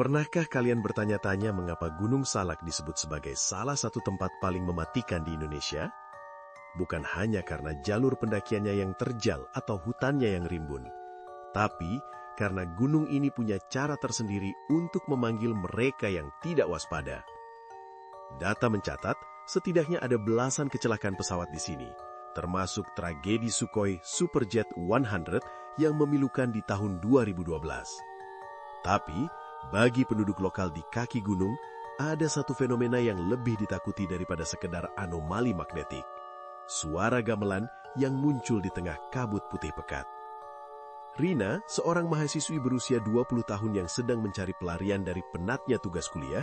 Pernahkah kalian bertanya-tanya mengapa Gunung Salak disebut sebagai salah satu tempat paling mematikan di Indonesia? Bukan hanya karena jalur pendakiannya yang terjal atau hutannya yang rimbun, tapi karena gunung ini punya cara tersendiri untuk memanggil mereka yang tidak waspada. Data mencatat, setidaknya ada belasan kecelakaan pesawat di sini, termasuk tragedi Sukhoi Superjet 100 yang memilukan di tahun 2012. Tapi, bagi penduduk lokal di kaki gunung, ada satu fenomena yang lebih ditakuti daripada sekedar anomali magnetik. Suara gamelan yang muncul di tengah kabut putih pekat. Rina, seorang mahasiswi berusia 20 tahun yang sedang mencari pelarian dari penatnya tugas kuliah,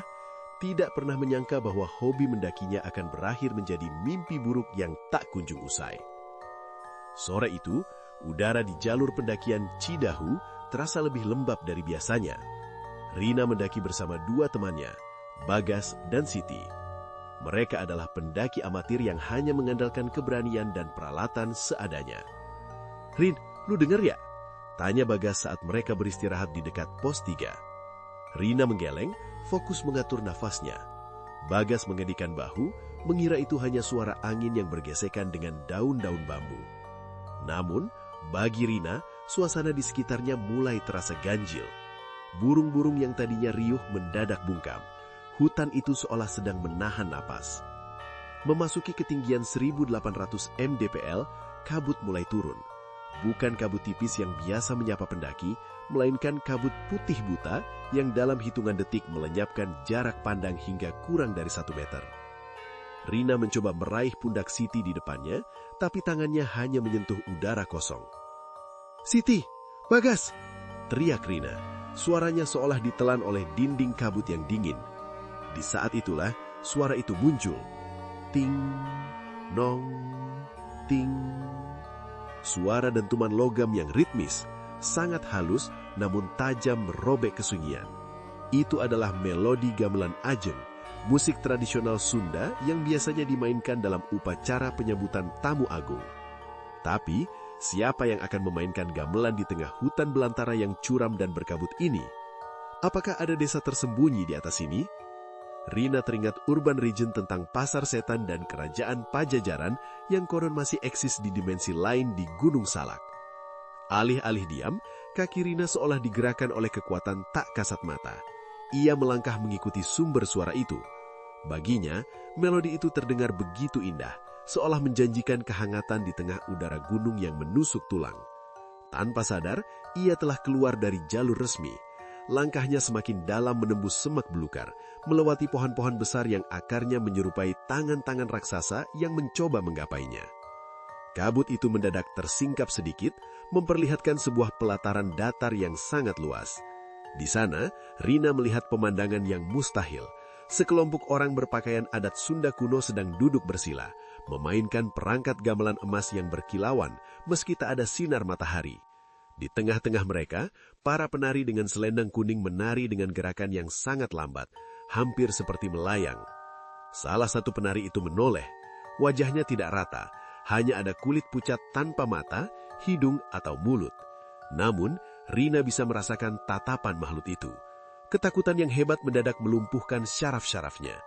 tidak pernah menyangka bahwa hobi mendakinya akan berakhir menjadi mimpi buruk yang tak kunjung usai. Sore itu, udara di jalur pendakian Cidahu terasa lebih lembab dari biasanya. Rina mendaki bersama dua temannya, Bagas dan Siti. Mereka adalah pendaki amatir yang hanya mengandalkan keberanian dan peralatan seadanya. "Rin, lu denger ya?" tanya Bagas saat mereka beristirahat di dekat pos 3. Rina menggeleng, fokus mengatur nafasnya. Bagas mengedikan bahu, mengira itu hanya suara angin yang bergesekan dengan daun-daun bambu. Namun, bagi Rina, suasana di sekitarnya mulai terasa ganjil. Burung-burung yang tadinya riuh mendadak bungkam. Hutan itu seolah sedang menahan napas. Memasuki ketinggian 1800 mdpl, kabut mulai turun. Bukan kabut tipis yang biasa menyapa pendaki, melainkan kabut putih buta yang dalam hitungan detik melenyapkan jarak pandang hingga kurang dari 1 meter. Rina mencoba meraih pundak Siti di depannya, tapi tangannya hanya menyentuh udara kosong. "Siti, Bagas!" teriak Rina. Suaranya seolah ditelan oleh dinding kabut yang dingin. Di saat itulah suara itu muncul. Ting, nong, ting. Suara dentuman logam yang ritmis, sangat halus namun tajam merobek kesunyian. Itu adalah melodi gamelan Ajeng, musik tradisional Sunda yang biasanya dimainkan dalam upacara penyambutan tamu agung. Tapi, siapa yang akan memainkan gamelan di tengah hutan belantara yang curam dan berkabut ini? Apakah ada desa tersembunyi di atas sini? Rina teringat urban legend tentang pasar setan dan kerajaan Pajajaran yang konon masih eksis di dimensi lain di Gunung Salak. Alih-alih diam, kaki Rina seolah digerakkan oleh kekuatan tak kasat mata. Ia melangkah mengikuti sumber suara itu. Baginya, melodi itu terdengar begitu indah, seolah menjanjikan kehangatan di tengah udara gunung yang menusuk tulang. Tanpa sadar, ia telah keluar dari jalur resmi. Langkahnya semakin dalam menembus semak belukar, melewati pohon-pohon besar yang akarnya menyerupai tangan-tangan raksasa yang mencoba menggapainya. Kabut itu mendadak tersingkap sedikit, memperlihatkan sebuah pelataran datar yang sangat luas. Di sana, Rina melihat pemandangan yang mustahil. Sekelompok orang berpakaian adat Sunda kuno sedang duduk bersila, memainkan perangkat gamelan emas yang berkilauan meski tak ada sinar matahari. Di tengah-tengah mereka, para penari dengan selendang kuning menari dengan gerakan yang sangat lambat, hampir seperti melayang. Salah satu penari itu menoleh. Wajahnya tidak rata, hanya ada kulit pucat tanpa mata, hidung atau mulut. Namun, Rina bisa merasakan tatapan makhluk itu. Ketakutan yang hebat mendadak melumpuhkan syaraf-syarafnya.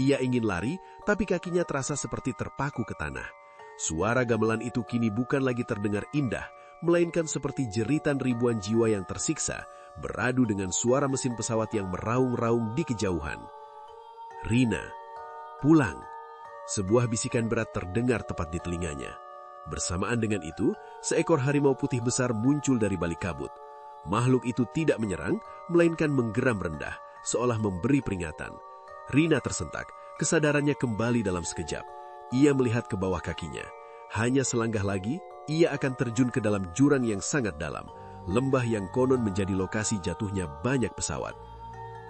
Ia ingin lari, tapi kakinya terasa seperti terpaku ke tanah. Suara gamelan itu kini bukan lagi terdengar indah, melainkan seperti jeritan ribuan jiwa yang tersiksa, beradu dengan suara mesin pesawat yang meraung-raung di kejauhan. "Rina, pulang!" Sebuah bisikan berat terdengar tepat di telinganya. Bersamaan dengan itu, seekor harimau putih besar muncul dari balik kabut. Makhluk itu tidak menyerang, melainkan menggeram rendah, seolah memberi peringatan. Rina tersentak, kesadarannya kembali dalam sekejap. Ia melihat ke bawah kakinya. Hanya selangkah lagi, ia akan terjun ke dalam jurang yang sangat dalam, lembah yang konon menjadi lokasi jatuhnya banyak pesawat.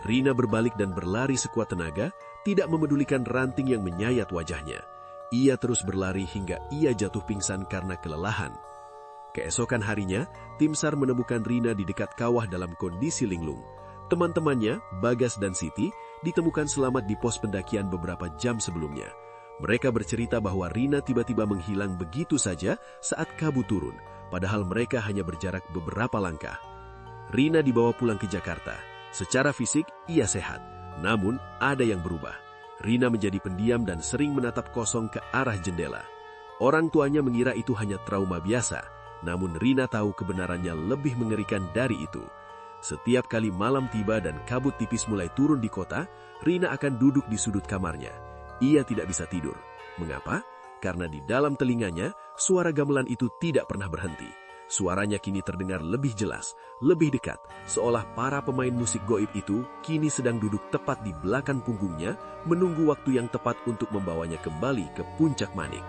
Rina berbalik dan berlari sekuat tenaga, tidak memedulikan ranting yang menyayat wajahnya. Ia terus berlari hingga ia jatuh pingsan karena kelelahan. Keesokan harinya, tim SAR menemukan Rina di dekat kawah dalam kondisi linglung. Teman-temannya, Bagas dan Siti, ditemukan selamat di pos pendakian beberapa jam sebelumnya. Mereka bercerita bahwa Rina tiba-tiba menghilang begitu saja saat kabut turun, padahal mereka hanya berjarak beberapa langkah. Rina dibawa pulang ke Jakarta. Secara fisik, ia sehat. Namun, ada yang berubah. Rina menjadi pendiam dan sering menatap kosong ke arah jendela. Orang tuanya mengira itu hanya trauma biasa, namun Rina tahu kebenarannya lebih mengerikan dari itu. Setiap kali malam tiba dan kabut tipis mulai turun di kota, Rina akan duduk di sudut kamarnya. Ia tidak bisa tidur. Mengapa? Karena di dalam telinganya, suara gamelan itu tidak pernah berhenti. Suaranya kini terdengar lebih jelas, lebih dekat, seolah para pemain musik goib itu kini sedang duduk tepat di belakang punggungnya, menunggu waktu yang tepat untuk membawanya kembali ke puncak manik.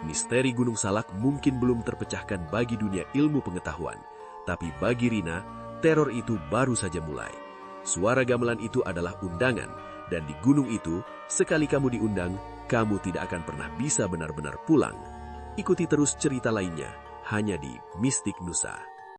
Misteri Gunung Salak mungkin belum terpecahkan bagi dunia ilmu pengetahuan, tapi bagi Rina, teror itu baru saja mulai. Suara gamelan itu adalah undangan, dan di gunung itu, sekali kamu diundang, kamu tidak akan pernah bisa benar-benar pulang. Ikuti terus cerita lainnya, hanya di Mistik Nusa.